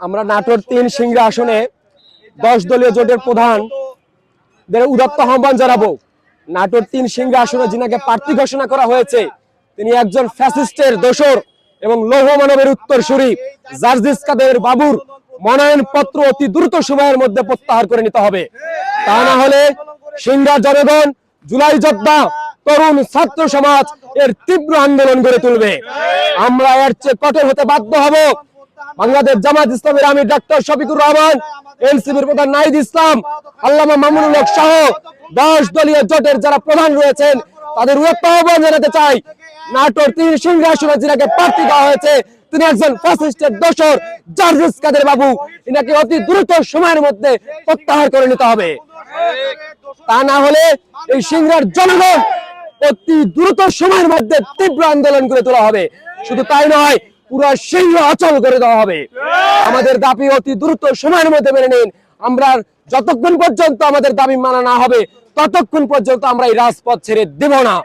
আমরা নাটোর ৩ সিংড়া আসনে 10 দলীয় জোটের প্রধানদের উদাত্ত আহ্বান জানাবো। নাটোর 3 সিংড়া আসনে যিনাকে প্রার্থী ঘোষণা করা হয়েছে তিনি একজন ফ্যাসিস্টের দোসর এবং লৌহ মানবের উত্তরসূরি জার্জিস কাদের বাবুর মনোনয়ন পত্র অতি দ্রুত সময়ের মধ্যে প্রত্যাহার করে নিতে হবে। তা না হলে সিংড়া জনগণ, জুলাই যোদ্ধা, তরুণ ছাত্র সমাজ এর তীব্র আন্দোলন গড়ে তুলবে। আমরা এর চেয়ে কঠোর হতে বাধ্য হব। বাংলাদেশ জামায়াত ইসলামের আমির ডক্টর শফিকুর রহমান, এনসিপির প্রধান নাহিদ ইসলাম, আল্লামা মামুনুল হক সহ 10 দলীয় জোটের যারা প্রধান রয়েছেন তাদের উদাত্ত আহ্বান জানাতে চাই, নাটোর 3 সিংড়া আসনে যিনাকে প্রার্থী দেওয়া হয়েছে তিনি একজন ফ্যাসিস্টের দোসর জার্জিস কাদের বাবু, এনাকে অতি দ্রুত সময়ের মধ্যে প্রত্যাহার করে নিতে হবে। তা না হলে এই সিংড়ার জনগণ অতি দ্রুত সময়ের মধ্যে তীব্র আন্দোলন করে তোলা হবে। শুধু তাই নয়, পুরো সিংড়া অচল করে দেওয়া হবে। আমাদের দাবি অতি দ্রুত সময়ের মধ্যে মেনে নিন। আমরা যতক্ষণ পর্যন্ত আমাদের দাবি মানা না হবে ততক্ষণ পর্যন্ত আমরা এই রাজপথ ছেড়ে দেব না।